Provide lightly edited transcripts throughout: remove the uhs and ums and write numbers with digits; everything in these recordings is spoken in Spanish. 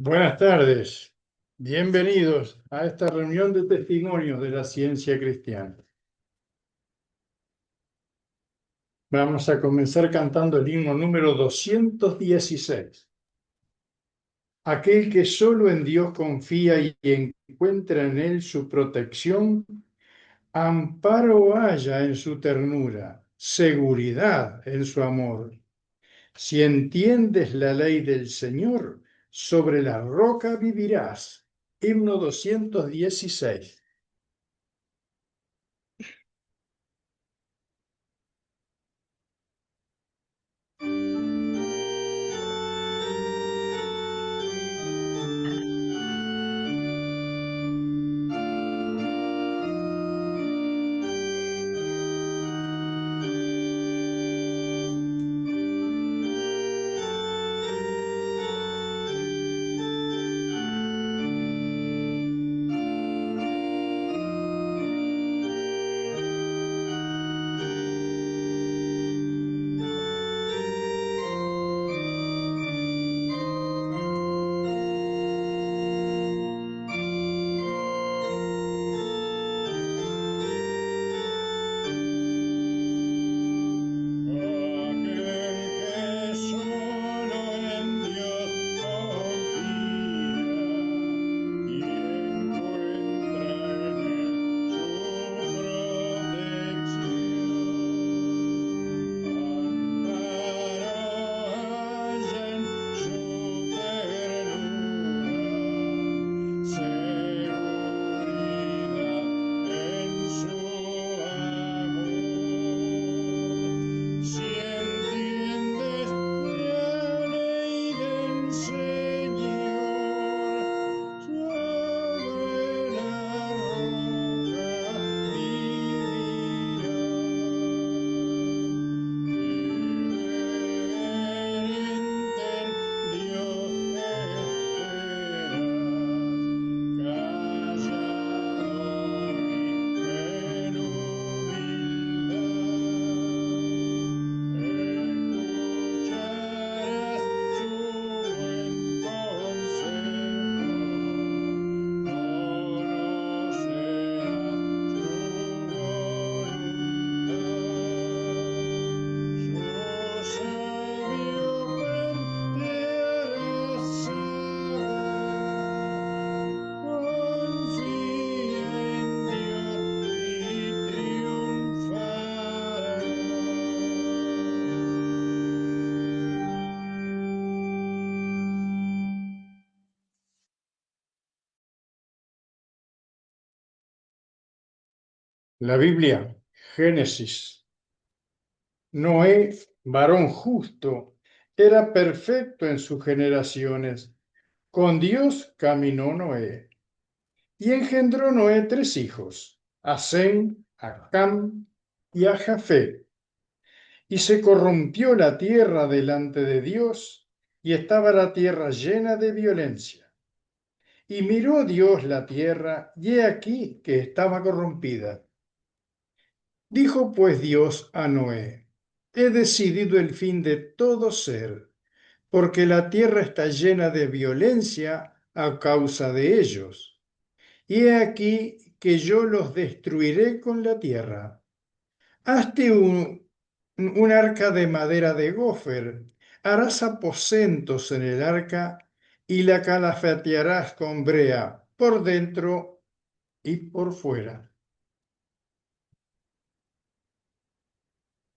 Buenas tardes, bienvenidos a esta reunión de testimonios de la ciencia cristiana. Vamos a comenzar cantando el himno número 216. Aquel que solo en Dios confía y encuentra en Él su protección, amparo halla en su ternura, seguridad en su amor. Si entiendes la ley del Señor, sobre la roca vivirás. Himno 216. La Biblia, Génesis. Noé, varón justo, era perfecto en sus generaciones. Con Dios caminó Noé. Y engendró Noé 3 hijos, a Sem, a Cam y a Jafet. Y se corrompió la tierra delante de Dios, y estaba la tierra llena de violencia. Y miró Dios la tierra, y he aquí que estaba corrompida. Dijo pues Dios a Noé: he decidido el fin de todo ser, porque la tierra está llena de violencia a causa de ellos. Y he aquí que yo los destruiré con la tierra. Hazte un arca de madera de gofer, harás aposentos en el arca y la calafatearás con brea por dentro y por fuera.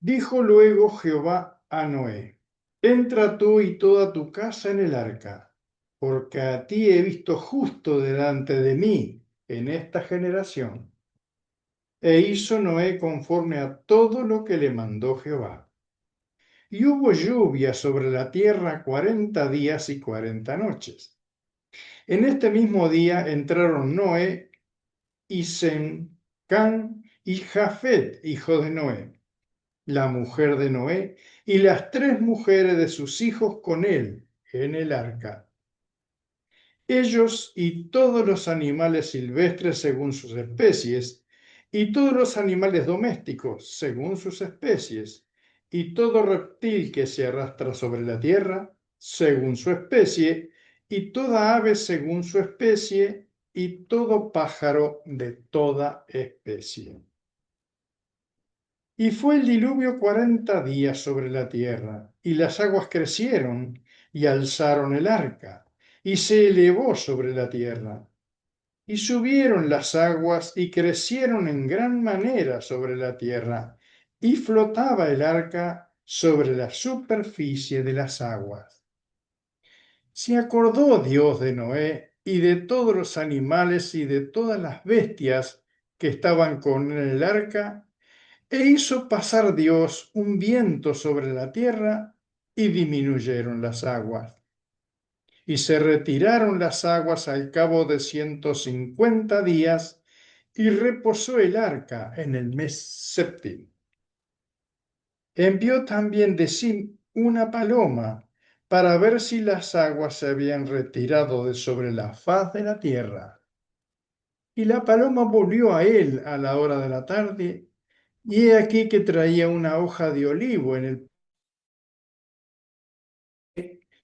Dijo luego Jehová a Noé: entra tú y toda tu casa en el arca, porque a ti he visto justo delante de mí en esta generación. E hizo Noé conforme a todo lo que le mandó Jehová. Y hubo lluvia sobre la tierra 40 días y 40 noches. En este mismo día entraron Noé y Sem, Cam y Jafet, hijo de Noé, la mujer de Noé, y las 3 mujeres de sus hijos con él en el arca. Ellos y todos los animales silvestres según sus especies, y todos los animales domésticos según sus especies, y todo reptil que se arrastra sobre la tierra según su especie, y toda ave según su especie, y todo pájaro de toda especie. Y fue el diluvio 40 días sobre la tierra, y las aguas crecieron y alzaron el arca, y se elevó sobre la tierra. Y subieron las aguas y crecieron en gran manera sobre la tierra, y flotaba el arca sobre la superficie de las aguas. Se acordó Dios de Noé y de todos los animales y de todas las bestias que estaban con el arca, e hizo pasar Dios un viento sobre la tierra y disminuyeron las aguas. Y se retiraron las aguas al cabo de 150 días y reposó el arca en el mes séptimo. Envió también de sí una paloma para ver si las aguas se habían retirado de sobre la faz de la tierra. Y la paloma volvió a él a la hora de la tarde, y he aquí que traía una hoja de olivo en el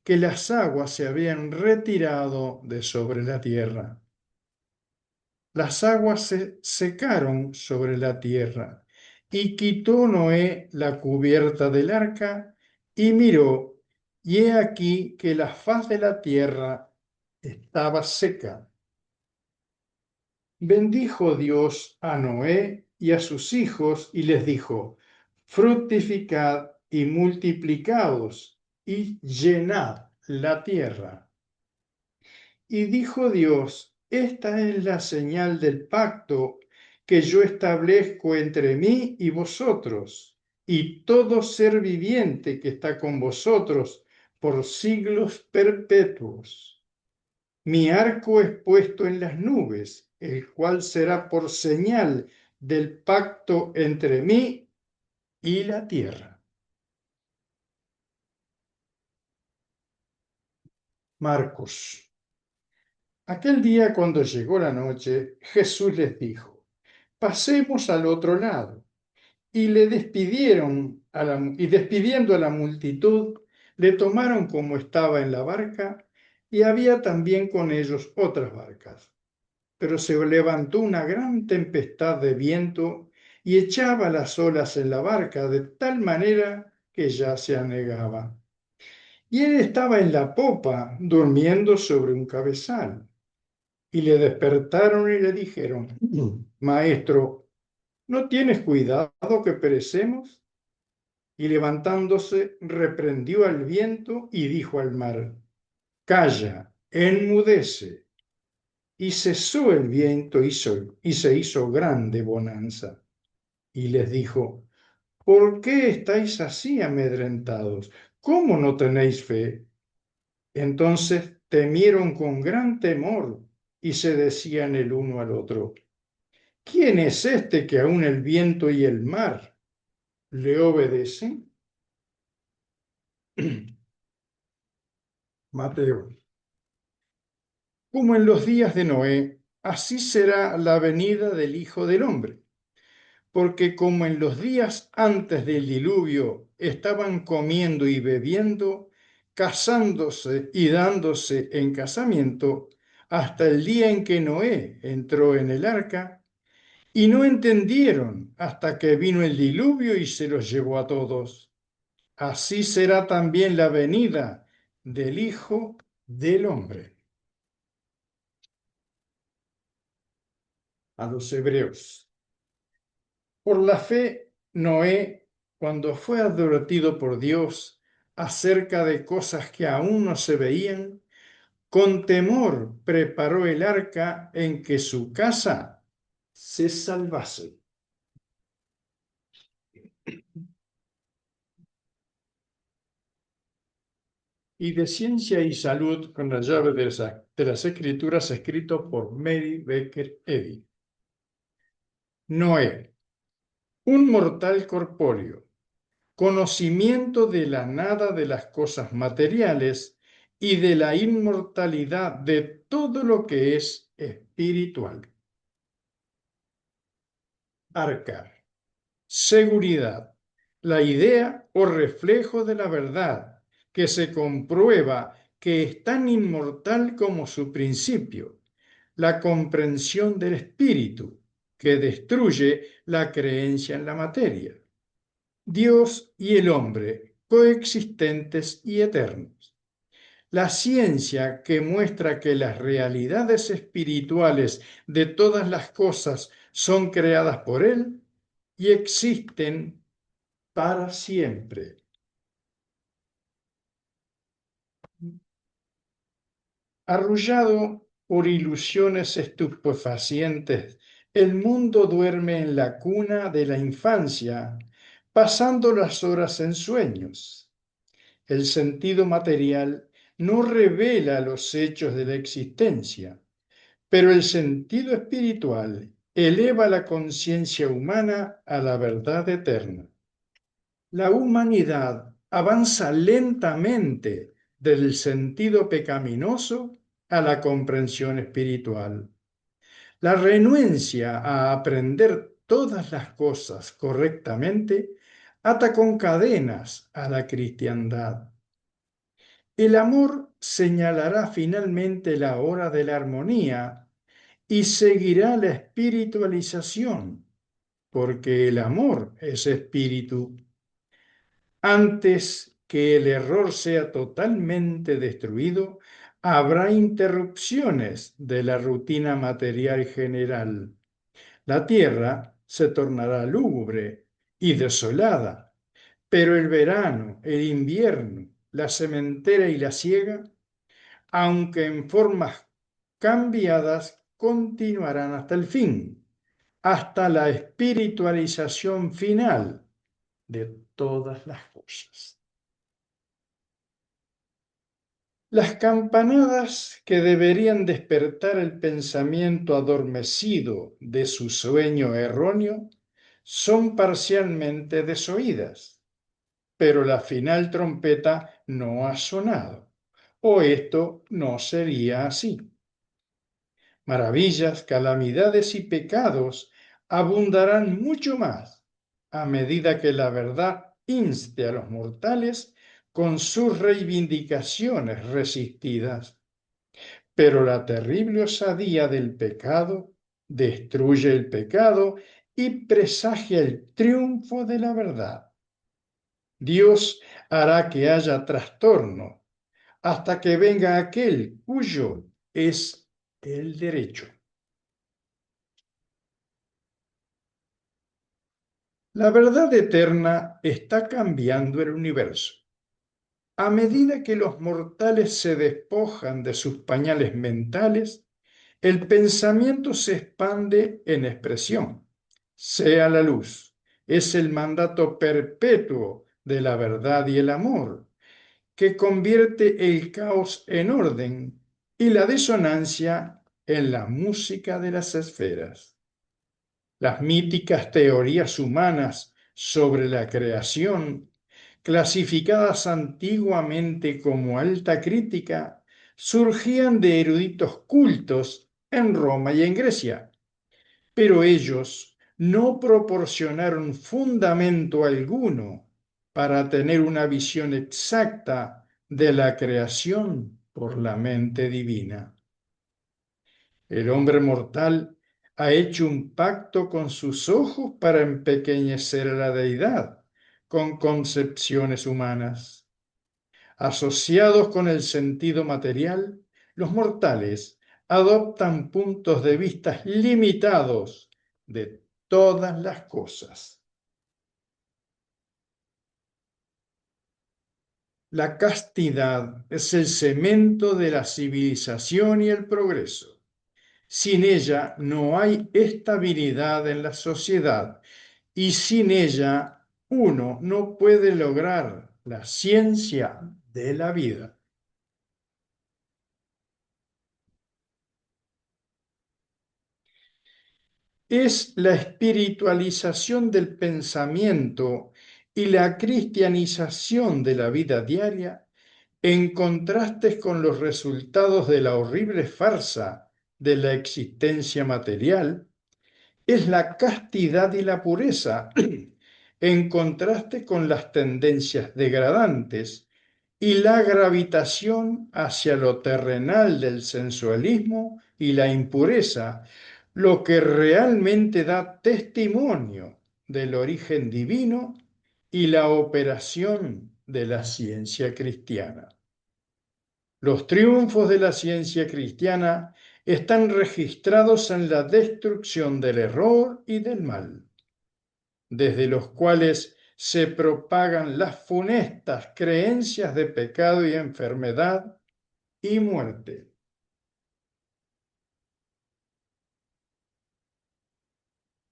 que las aguas se habían retirado de sobre la tierra. Las aguas se secaron sobre la tierra, y quitó Noé la cubierta del arca, y miró, y he aquí que la faz de la tierra estaba seca. Bendijo Dios a Noé y a sus hijos, y les dijo: fructificad y multiplicaos, y llenad la tierra. Y dijo Dios: esta es la señal del pacto que yo establezco entre mí y vosotros, y todo ser viviente que está con vosotros por siglos perpetuos. Mi arco es puesto en las nubes, el cual será por señal del pacto entre mí y la tierra. Marcos. Aquel día, cuando llegó la noche, Jesús les dijo: pasemos al otro lado. Y le despidieron y despidiendo a la multitud, le tomaron como estaba en la barca, y había también con ellos otras barcas. Pero se levantó una gran tempestad de viento y echaba las olas en la barca de tal manera que ya se anegaba. Y él estaba en la popa, durmiendo sobre un cabezal. Y le despertaron y le dijeron: Maestro, ¿no tienes cuidado que perecemos? Y levantándose, reprendió al viento y dijo al mar: calla, enmudece. Y cesó el viento y se hizo grande bonanza. Y les dijo: ¿por qué estáis así amedrentados? ¿Cómo no tenéis fe? Entonces temieron con gran temor y se decían el uno al otro: ¿quién es este que aun el viento y el mar le obedecen? Mateo. Como en los días de Noé, así será la venida del Hijo del Hombre. Porque como en los días antes del diluvio estaban comiendo y bebiendo, casándose y dándose en casamiento, hasta el día en que Noé entró en el arca, y no entendieron hasta que vino el diluvio y se los llevó a todos. Así será también la venida del Hijo del Hombre. A los hebreos. Por la fe, Noé, cuando fue advertido por Dios acerca de cosas que aún no se veían, con temor preparó el arca en que su casa se salvase. Y de Ciencia y Salud con la llave de las Escrituras, escrito por Mary Baker Eddy. Noé, un mortal corpóreo, conocimiento de la nada de las cosas materiales y de la inmortalidad de todo lo que es espiritual. Arca, seguridad, la idea o reflejo de la verdad que se comprueba que es tan inmortal como su principio, la comprensión del espíritu, que destruye la creencia en la materia. Dios y el hombre, coexistentes y eternos. La ciencia que muestra que las realidades espirituales de todas las cosas son creadas por Él y existen para siempre. Arrullado por ilusiones estupefacientes, el mundo duerme en la cuna de la infancia, pasando las horas en sueños. El sentido material no revela los hechos de la existencia, pero el sentido espiritual eleva la conciencia humana a la verdad eterna. La humanidad avanza lentamente del sentido pecaminoso a la comprensión espiritual. La renuencia a aprender todas las cosas correctamente ata con cadenas a la cristiandad. El amor señalará finalmente la hora de la armonía y seguirá la espiritualización, porque el amor es espíritu. Antes que el error sea totalmente destruido, habrá interrupciones de la rutina material general. La tierra se tornará lúgubre y desolada, pero el verano, el invierno, la sementera y la siega, aunque en formas cambiadas, continuarán hasta el fin, hasta la espiritualización final de todas las cosas. Las campanadas que deberían despertar el pensamiento adormecido de su sueño erróneo son parcialmente desoídas, pero la final trompeta no ha sonado, o esto no sería así. Maravillas, calamidades y pecados abundarán mucho más a medida que la verdad inste a los mortales con sus reivindicaciones resistidas. Pero la terrible osadía del pecado destruye el pecado y presagia el triunfo de la verdad. Dios hará que haya trastorno hasta que venga aquel cuyo es el derecho. La verdad eterna está cambiando el universo. A medida que los mortales se despojan de sus pañales mentales, el pensamiento se expande en expresión. Sea la luz. Es el mandato perpetuo de la verdad y el amor, que convierte el caos en orden y la disonancia en la música de las esferas. Las míticas teorías humanas sobre la creación, clasificadas antiguamente como alta crítica, surgían de eruditos cultos en Roma y en Grecia, pero ellos no proporcionaron fundamento alguno para tener una visión exacta de la creación por la mente divina. El hombre mortal ha hecho un pacto con sus ojos para empequeñecer a la deidad con concepciones humanas. Asociados con el sentido material, los mortales adoptan puntos de vista limitados de todas las cosas. La castidad es el cemento de la civilización y el progreso. Sin ella no hay estabilidad en la sociedad y sin ella uno no puede lograr la ciencia de la vida. Es la espiritualización del pensamiento y la cristianización de la vida diaria en contrastes con los resultados de la horrible farsa de la existencia material. Es la castidad y la pureza, en contraste con las tendencias degradantes y la gravitación hacia lo terrenal del sensualismo y la impureza, lo que realmente da testimonio del origen divino y la operación de la ciencia cristiana. Los triunfos de la ciencia cristiana están registrados en la destrucción del error y del mal, desde los cuales se propagan las funestas creencias de pecado y enfermedad y muerte.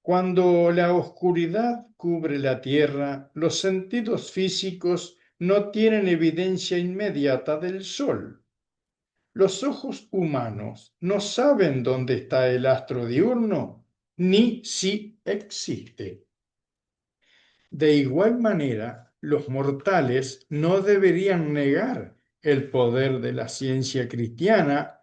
Cuando la oscuridad cubre la tierra, los sentidos físicos no tienen evidencia inmediata del sol. Los ojos humanos no saben dónde está el astro diurno ni si existe. De igual manera, los mortales no deberían negar el poder de la ciencia cristiana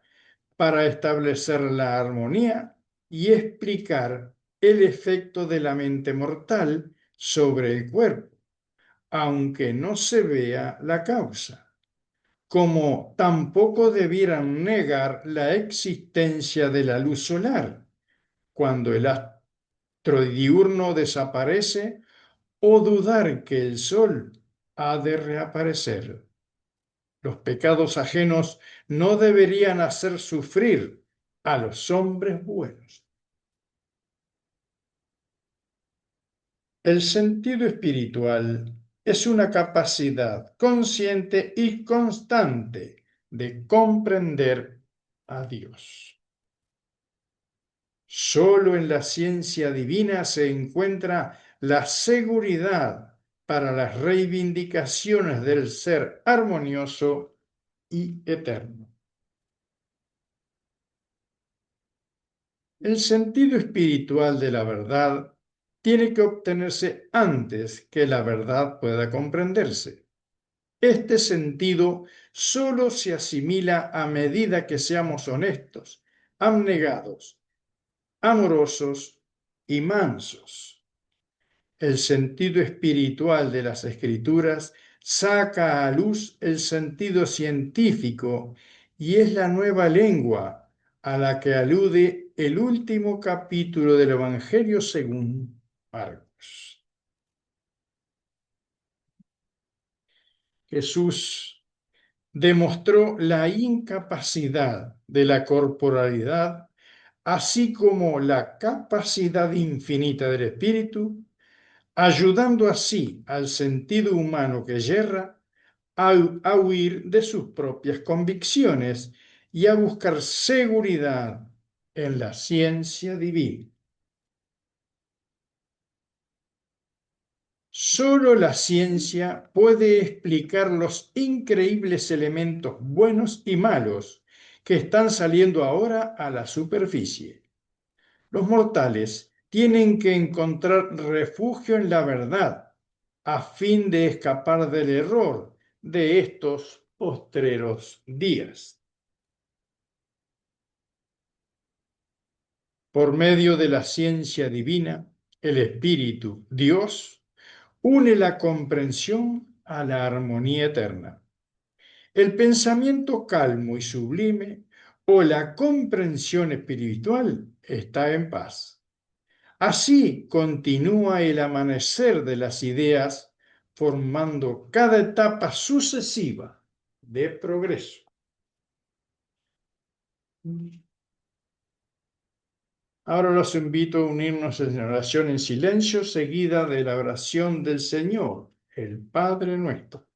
para establecer la armonía y explicar el efecto de la mente mortal sobre el cuerpo, aunque no se vea la causa, como tampoco debieran negar la existencia de la luz solar cuando el astro diurno desaparece o dudar que el sol ha de reaparecer. Los pecados ajenos no deberían hacer sufrir a los hombres buenos. El sentido espiritual es una capacidad consciente y constante de comprender a Dios. Solo en la ciencia divina se encuentra la seguridad para las reivindicaciones del ser armonioso y eterno. El sentido espiritual de la verdad tiene que obtenerse antes que la verdad pueda comprenderse. Este sentido solo se asimila a medida que seamos honestos, abnegados, amorosos y mansos. El sentido espiritual de las Escrituras saca a luz el sentido científico y es la nueva lengua a la que alude el último capítulo del Evangelio según Marcos. Jesús demostró la incapacidad de la corporalidad, así como la capacidad infinita del espíritu, ayudando así al sentido humano que yerra a huir de sus propias convicciones y a buscar seguridad en la ciencia divina. Solo la ciencia puede explicar los increíbles elementos buenos y malos que están saliendo ahora a la superficie. Los mortales tienen que encontrar refugio en la verdad a fin de escapar del error de estos postreros días. Por medio de la ciencia divina, el Espíritu, Dios, une la comprensión a la armonía eterna. El pensamiento calmo y sublime o la comprensión espiritual está en paz. Así continúa el amanecer de las ideas, formando cada etapa sucesiva de progreso. Ahora los invito a unirnos en oración en silencio, seguida de la oración del Señor, el Padre nuestro.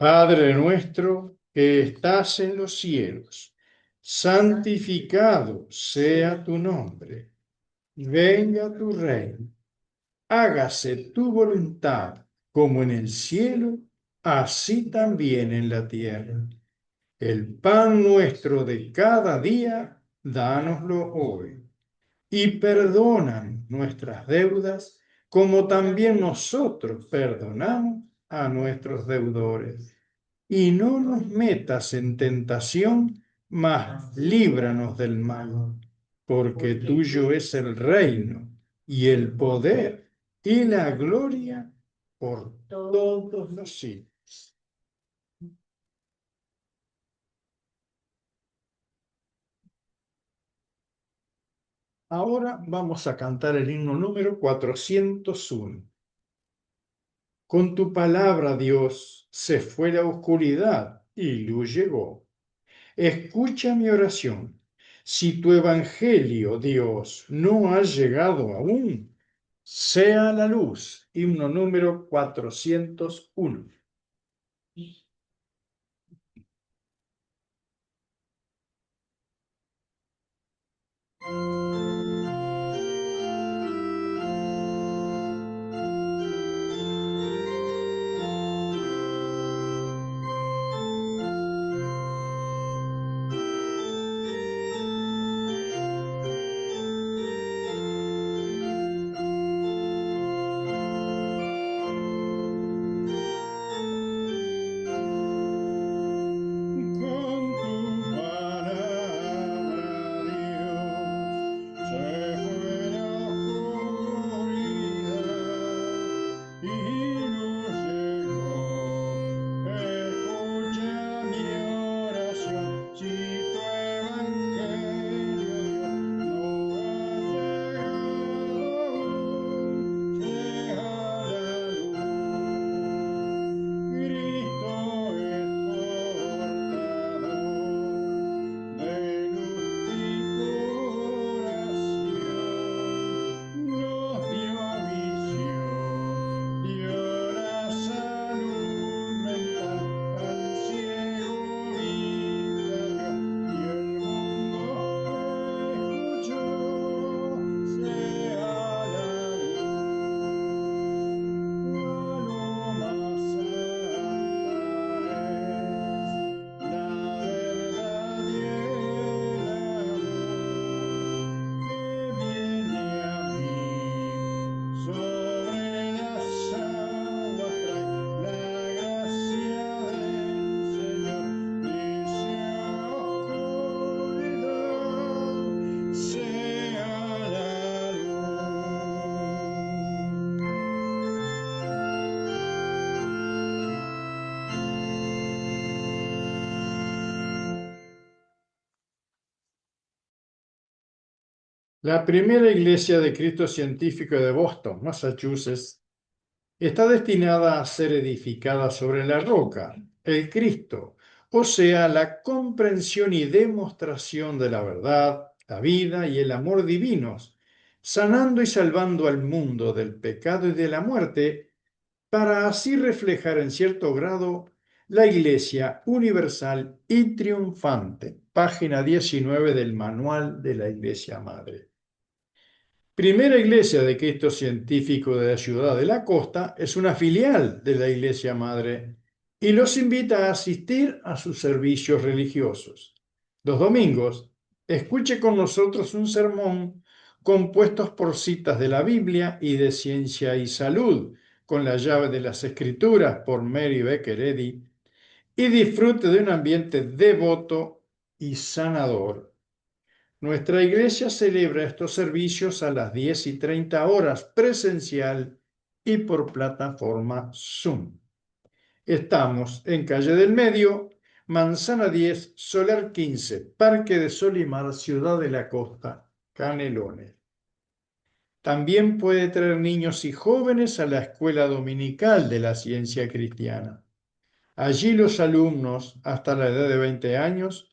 Padre nuestro que estás en los cielos, santificado sea tu nombre. Venga tu reino. Hágase tu voluntad, como en el cielo, así también en la tierra. El pan nuestro de cada día, dánoslo hoy. Y perdona nuestras deudas, como también nosotros perdonamos a nuestros deudores. Y no nos metas en tentación, mas líbranos del mal, porque tuyo es el reino y el poder y la gloria por todos los siglos. Ahora vamos a cantar el himno número 401. Con tu palabra, Dios, se fue la oscuridad y luz llegó. Escucha mi oración. Si tu evangelio, Dios, no ha llegado aún, sea la luz. Himno número 401. La primera iglesia de Cristo científico de Boston, Massachusetts, está destinada a ser edificada sobre la roca, el Cristo, o sea, la comprensión y demostración de la verdad, la vida y el amor divinos, sanando y salvando al mundo del pecado y de la muerte, para así reflejar en cierto grado la Iglesia universal y triunfante. Página 19 del Manual de la Iglesia Madre. Primera Iglesia de Cristo Científico de la Ciudad de la Costa es una filial de la Iglesia Madre y los invita a asistir a sus servicios religiosos. Los domingos, escuche con nosotros un sermón compuestos por citas de la Biblia y de Ciencia y Salud, con la llave de las Escrituras por Mary Baker Eddy, y disfrute de un ambiente devoto y sanador. Nuestra iglesia celebra estos servicios a las 10:30 presencial y por plataforma Zoom. Estamos en Calle del Medio, Manzana 10, Solar 15, Parque de Solimar, Ciudad de la Costa, Canelones. También puede traer niños y jóvenes a la Escuela Dominical de la Ciencia Cristiana. Allí los alumnos, hasta la edad de 20 años,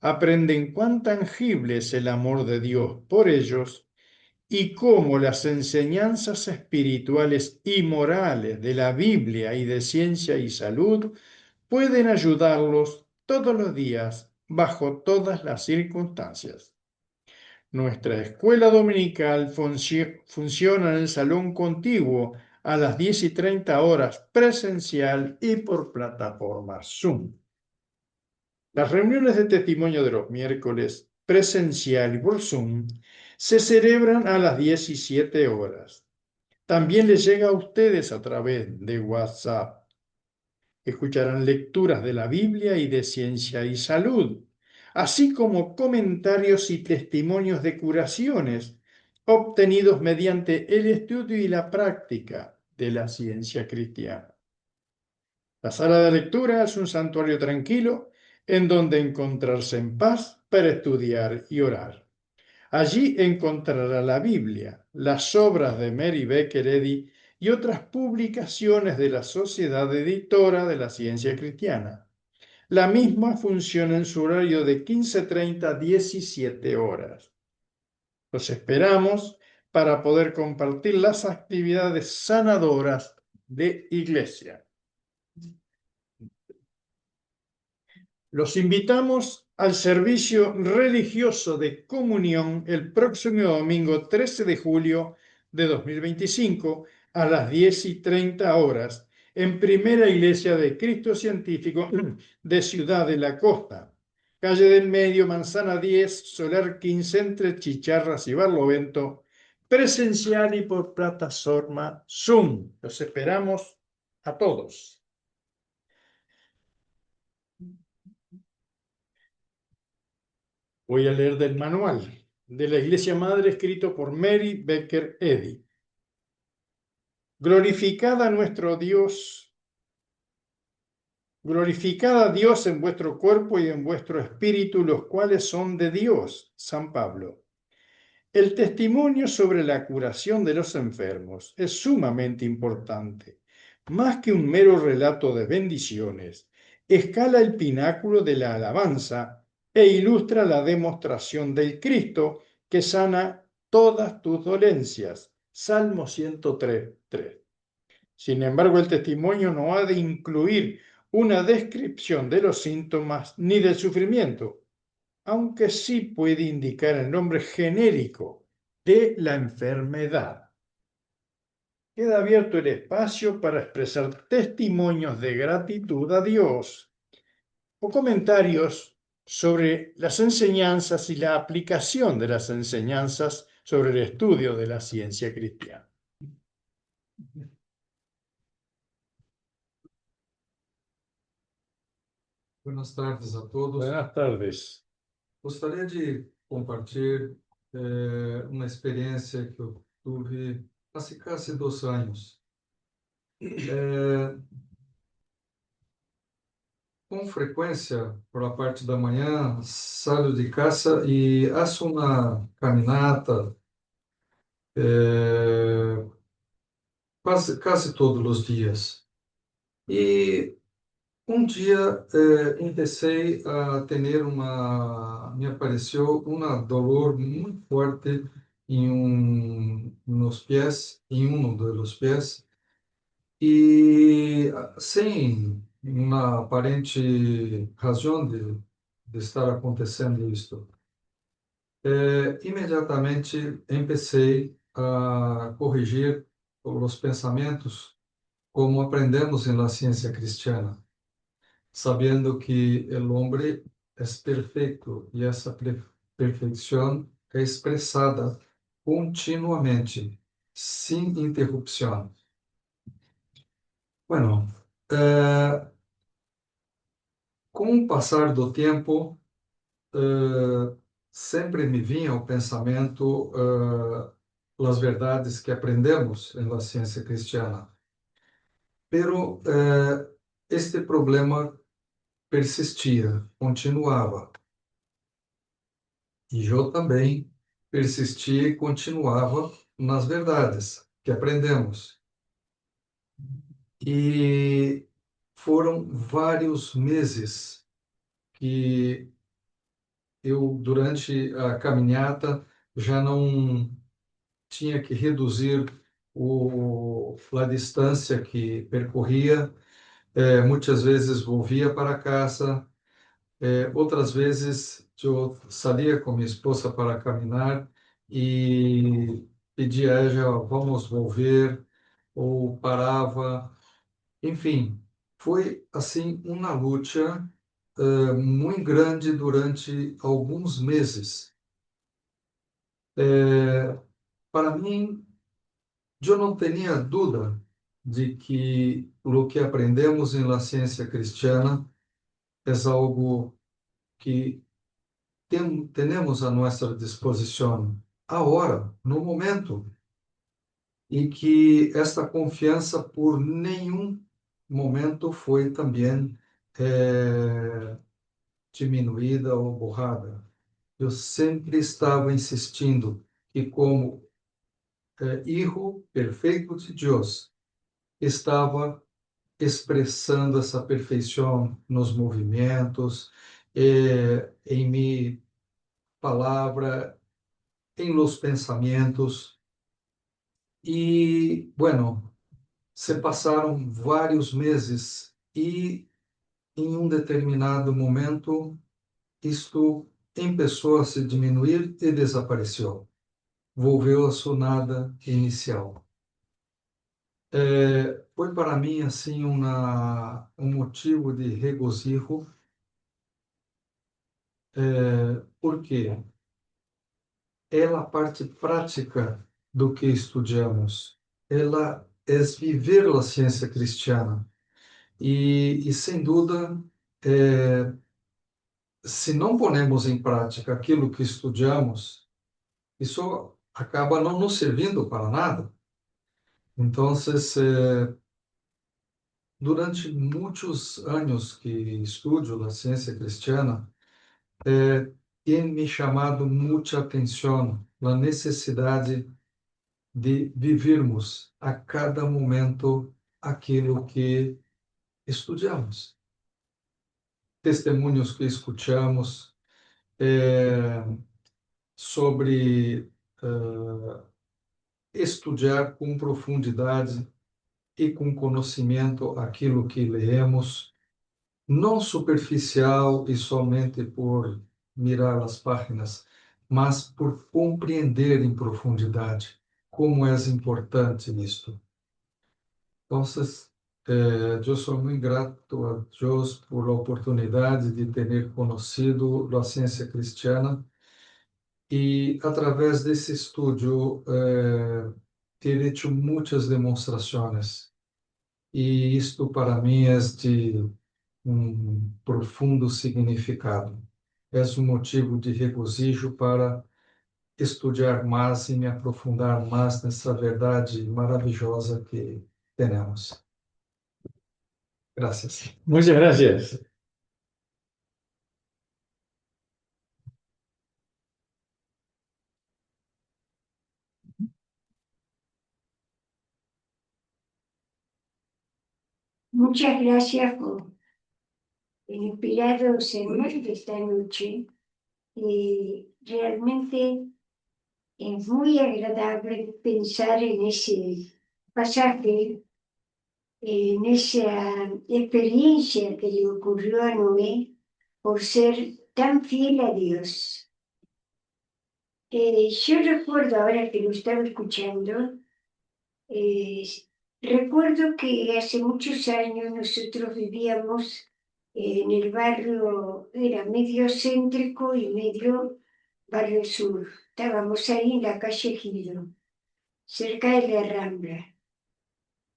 aprenden cuán tangible es el amor de Dios por ellos y cómo las enseñanzas espirituales y morales de la Biblia y de Ciencia y Salud pueden ayudarlos todos los días, bajo todas las circunstancias. Nuestra escuela dominical funciona en el salón contiguo a las 10:30 presencial y por plataforma Zoom. Las reuniones de testimonio de los miércoles presencial y por Zoom se celebran a las 17 horas. También les llega a ustedes a través de WhatsApp. Escucharán lecturas de la Biblia y de ciencia y salud, así como comentarios y testimonios de curaciones obtenidos mediante el estudio y la práctica de la ciencia cristiana. La sala de lectura es un santuario tranquilo en donde encontrarse en paz para estudiar y orar. Allí encontrará la Biblia, las obras de Mary Baker Eddy y otras publicaciones de la Sociedad Editora de la Ciencia Cristiana. La misma funciona en su horario de 15:30 a 17 horas. Los esperamos para poder compartir las actividades sanadoras de iglesia. Los invitamos al servicio religioso de comunión el próximo domingo 13 de julio de 2025 a las 10:30 en Primera Iglesia de Cristo Científico de Ciudad de la Costa, calle del Medio, Manzana 10, Solar 15, entre Chicharras y Barlovento, presencial y por plataforma Zoom. Los esperamos a todos. Voy a leer del manual de la Iglesia Madre escrito por Mary Baker Eddy. Glorificad a nuestro Dios, glorificad a Dios en vuestro cuerpo y en vuestro espíritu, los cuales son de Dios. San Pablo. El testimonio sobre la curación de los enfermos es sumamente importante. Más que un mero relato de bendiciones, escala el pináculo de la alabanza e ilustra la demostración del Cristo que sana todas tus dolencias. Salmo 103:3. Sin embargo, el testimonio no ha de incluir una descripción de los síntomas ni del sufrimiento, aunque sí puede indicar el nombre genérico de la enfermedad. Queda abierto el espacio para expresar testimonios de gratitud a Dios o comentarios sobre las enseñanzas y la aplicación de las enseñanzas sobre el estudio de la ciencia cristiana. Buenas tardes a todos. Buenas tardes. Gostaria de compartilhar uma experiência que eu tive há quase 2 anos. Com frequência, por a parte da manhã, saio de casa e faço uma caminhata quase todos os dias. E um dia comecei a ter me apareceu uma dolor muito forte nos pés, em um dos pés, e sem uma aparente razão de estar acontecendo isto. Imediatamente comecei a corrigir os pensamentos, como aprendemos na ciência cristiana, sabendo que o homem é perfeito e essa perfeição é expressada continuamente, sem interrupção. Bueno, com o passar do tempo, sempre me vinha o pensamento as verdades que aprendemos na ciência cristiana. Pero este problema persistia, continuava. E eu também persistia e continuava nas verdades que aprendemos. E foram vários meses que eu, durante a caminhada, já não tinha que reduzir a distância que percorria, Muitas vezes volvia para casa, outras vezes eu saía com minha esposa para caminhar e pedia a ela, vamos volver, ou parava. Enfim, foi assim uma luta muito grande durante alguns meses. Para mim, eu não tinha dúvida de que o que aprendemos em la ciência cristiana é algo que temos à nossa disposição agora, no momento, e que esta confiança por nenhum momento foi também diminuída ou borrada. Eu sempre estava insistindo que, como Hijo perfeito de Deus, estava expressando essa perfeição nos movimentos, em minha palavra, em los pensamentos. E, bueno, se passaram vários meses e, em um determinado momento, isto começou a se diminuir e desapareceu. Volveu a sua nada inicial. Foi para mim assim um motivo de regozijo, porque é a parte prática do que estudamos. Ela é viver a ciência cristiana. E sem dúvida, se não ponemos em prática aquilo que estudamos, isso acaba não nos servindo para nada. Então, durante muitos anos que estudo a ciência cristiana, tem me chamado muita atenção a necessidade de vivermos a cada momento aquilo que estudamos, testemunhos que escutamos sobre estudar com profundidade e com conhecimento aquilo que lemos, não superficial e somente por mirar as páginas, mas por compreender em profundidade como é importante isto. Então, eu sou muito grato a Deus por a oportunidade de ter conhecido a ciência cristiana e, através desse estudo, ter hecho muitas demonstrações. E isto, para mim, é de profundo significado. É um motivo de regozijo para estudar mais e me aprofundar mais nessa verdade maravilhosa que temos. Graças. Muchas gracias. Muchas gracias por el inspirado sermón de esta noche. Realmente es muy agradable pensar en ese pasaje, en esa experiencia que le ocurrió a Noé por ser tan fiel a Dios. Yo recuerdo, ahora que lo estaba escuchando, recuerdo que hace muchos años nosotros vivíamos en el barrio, era medio céntrico y medio barrio sur. Estábamos ahí en la calle Giro, cerca de la Rambla.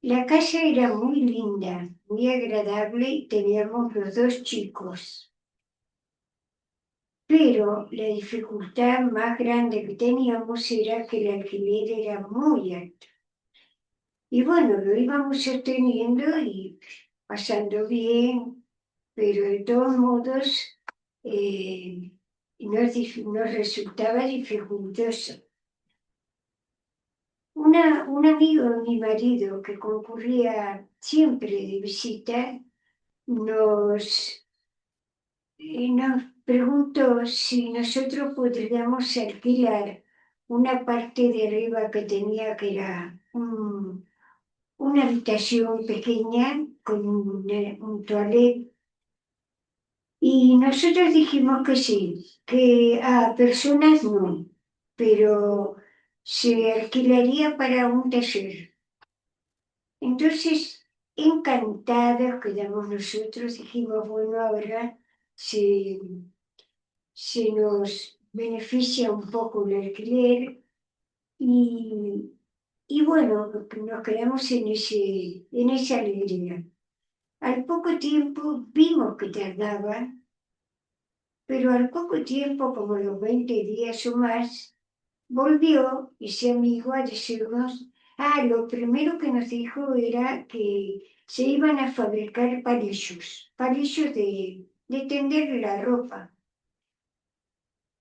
La casa era muy linda, muy agradable y teníamos los dos chicos. Pero la dificultad más grande que teníamos era que el alquiler era muy alto. Y bueno, lo íbamos sosteniendo y pasando bien, pero de todos modos nos resultaba dificultoso. Un amigo de mi marido que concurría siempre de visita nos preguntó si nosotros podríamos alquilar una parte de arriba que tenía, que era una habitación pequeña con un toilet. Y nosotros dijimos que sí, que a personas no, pero se alquilaría para un taller. Entonces, encantados quedamos nosotros, dijimos, bueno, ahora se, se nos beneficia un poco el alquiler y, y bueno, nos quedamos en esa alegría. Al poco tiempo vimos que tardaba, pero al poco tiempo, como los 20 días o más, volvió ese amigo a decirnos, lo primero que nos dijo era que se iban a fabricar palillos de tender la ropa.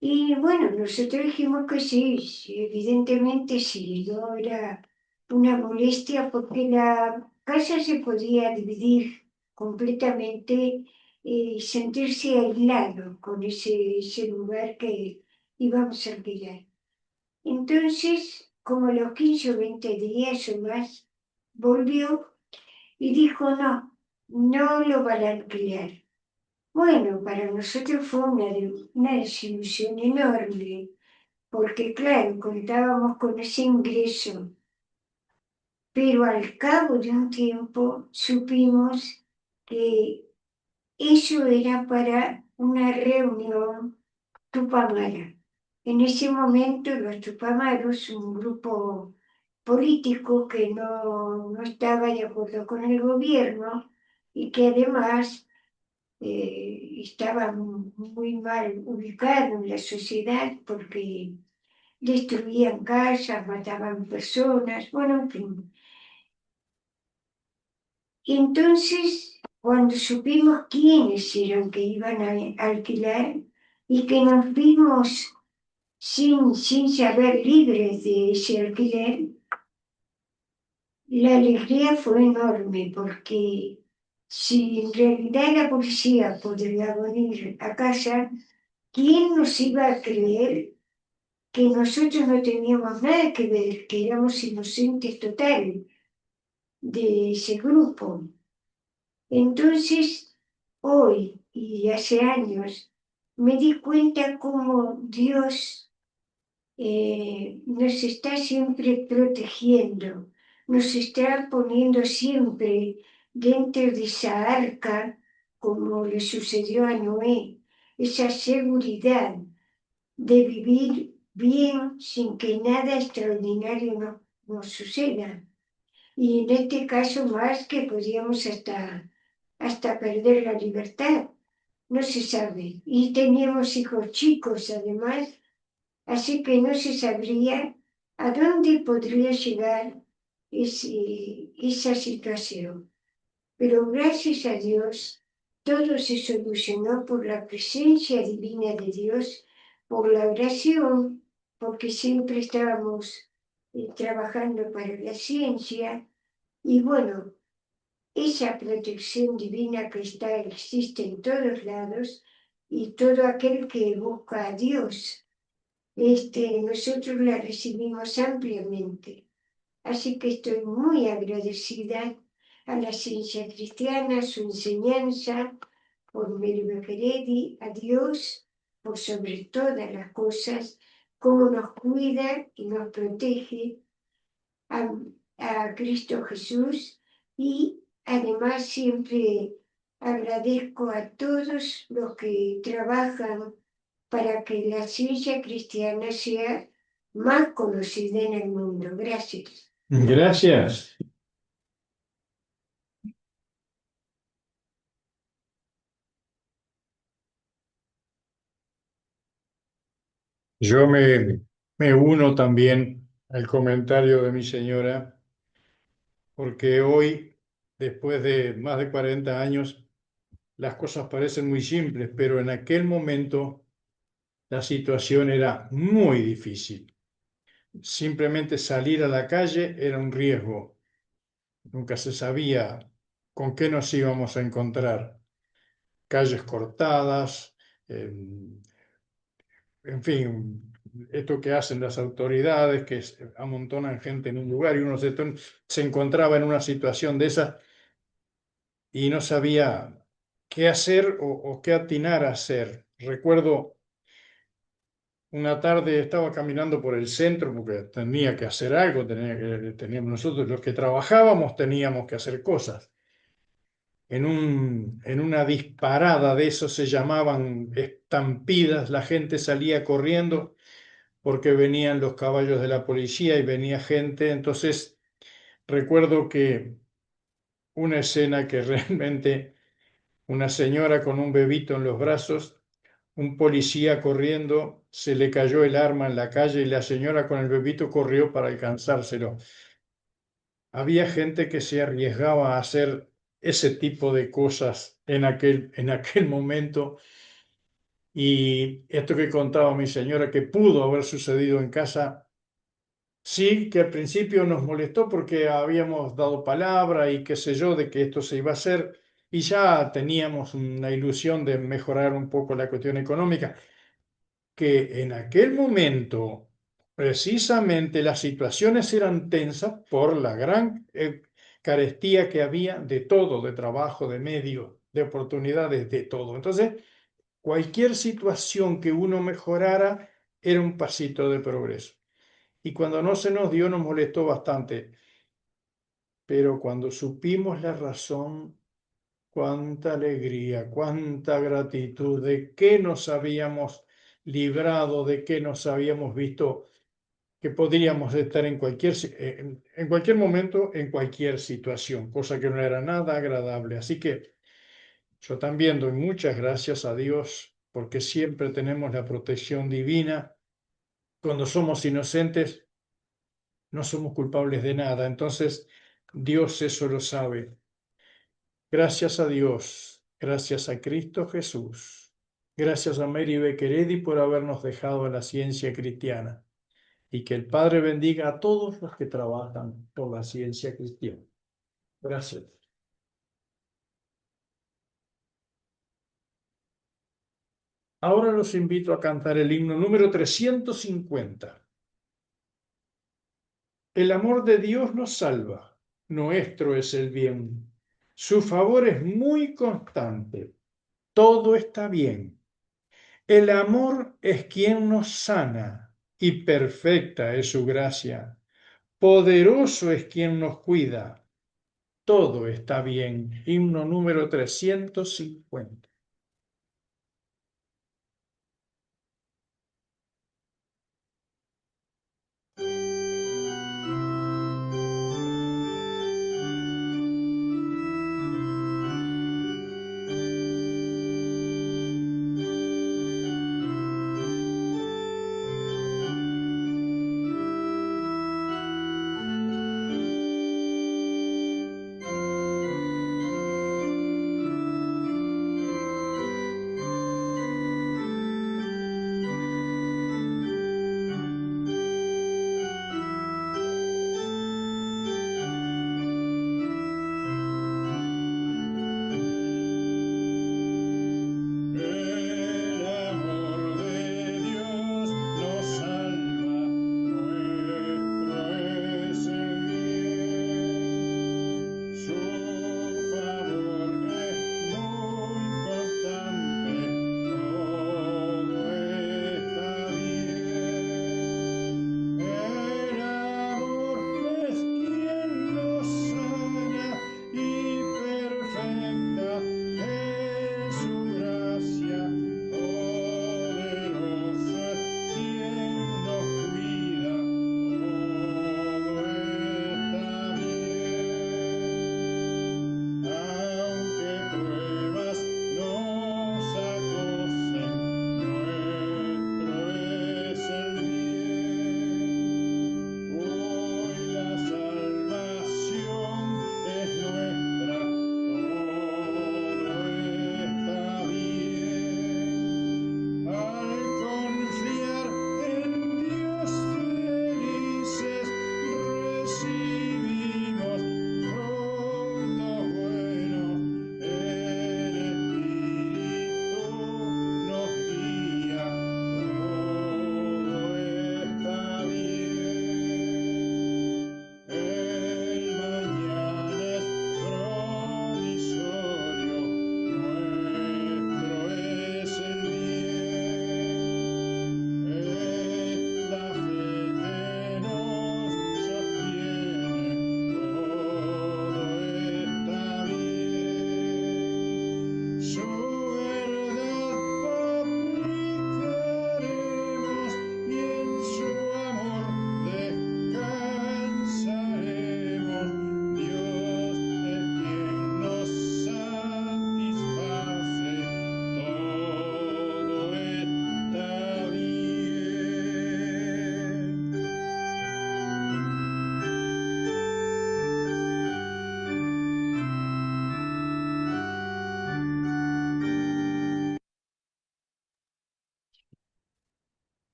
Y bueno, nosotros dijimos que sí, sí, evidentemente sí, no era una molestia porque la casa se podía dividir completamente y sentirse aislado con ese lugar que íbamos a alquilar. Entonces, como a los 15 o 20 días o más, volvió y dijo, no, no lo van a alquilar. Bueno, para nosotros fue una desilusión enorme, porque claro, contábamos con ese ingreso, pero al cabo de un tiempo supimos que eso era para una reunión Tupamara. En ese momento los Tupamaros, un grupo político que no estaba de acuerdo con el gobierno y que además estaba muy mal ubicado en la sociedad porque destruían casas, mataban personas, bueno, en fin. Y entonces, cuando supimos quiénes eran que iban a alquilar y que nos vimos sin saber libres de ese alquiler, la alegría fue enorme porque si en realidad la policía podría venir a casa, ¿quién nos iba a creer que nosotros no teníamos nada que ver, que éramos inocentes total de ese grupo? Entonces, hoy y hace años, me di cuenta cómo Dios nos está siempre protegiendo, nos está poniendo siempre dentro de esa arca, como le sucedió a Noé, esa seguridad de vivir bien sin que nada extraordinario nos suceda. Y en este caso más que podíamos hasta perder la libertad, no se sabe. Y teníamos hijos chicos además, así que no se sabría a dónde podría llegar esa situación. Pero gracias a Dios, todo se solucionó por la presencia divina de Dios, por la oración, porque siempre estábamos trabajando para la ciencia. Y bueno, esa protección divina que existe en todos lados y todo aquel que busca a Dios, nosotros la recibimos ampliamente. Así que estoy muy agradecida a la ciencia cristiana, a su enseñanza, por Melvin Feredi, a Dios, por sobre todas las cosas, cómo nos cuida y nos protege, a, a Cristo Jesús y además siempre agradezco a todos los que trabajan para que la ciencia cristiana sea más conocida en el mundo. Gracias. Gracias. Yo me uno también al comentario de mi señora, porque hoy, después de más de 40 años, las cosas parecen muy simples, pero en aquel momento la situación era muy difícil. Simplemente salir a la calle era un riesgo. Nunca se sabía con qué nos íbamos a encontrar. Calles cortadas, en fin, esto que hacen las autoridades, que amontonan gente en un lugar y uno se encontraba en una situación de esa y no sabía qué hacer o qué atinar a hacer. Recuerdo una tarde estaba caminando por el centro porque tenía que hacer algo, teníamos nosotros los que trabajábamos teníamos que hacer cosas. En una disparada de eso se llamaban estampidas, la gente salía corriendo porque venían los caballos de la policía y venía gente. Entonces recuerdo que una escena que realmente una señora con un bebito en los brazos, un policía corriendo, se le cayó el arma en la calle y la señora con el bebito corrió para alcanzárselo. Había gente que se arriesgaba a hacer ese tipo de cosas en aquel momento. Y esto que contaba mi señora, que pudo haber sucedido en casa, sí, que al principio nos molestó porque habíamos dado palabra y qué sé yo de que esto se iba a hacer y ya teníamos una ilusión de mejorar un poco la cuestión económica, que en aquel momento precisamente las situaciones eran tensas por la gran carestía que había de todo, de trabajo, de medios, de oportunidades, de todo. Entonces, cualquier situación que uno mejorara era un pasito de progreso. Y cuando no se nos dio, nos molestó bastante. Pero cuando supimos la razón, cuánta alegría, cuánta gratitud, de qué nos habíamos librado, de qué nos habíamos visto que podríamos estar en cualquier momento, en cualquier situación, cosa que no era nada agradable. Así que yo también doy muchas gracias a Dios porque siempre tenemos la protección divina. Cuando somos inocentes, no somos culpables de nada. Entonces, Dios eso lo sabe. Gracias a Dios, gracias a Cristo Jesús, gracias a Mary Becqueredi por habernos dejado a la ciencia cristiana y que el Padre bendiga a todos los que trabajan por la ciencia cristiana. Gracias. Ahora los invito a cantar el himno número 350. El amor de Dios nos salva, nuestro es el bien. Su favor es muy constante, todo está bien. El amor es quien nos sana y perfecta es su gracia. Poderoso es quien nos cuida, todo está bien. Himno número 350.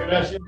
Gracias.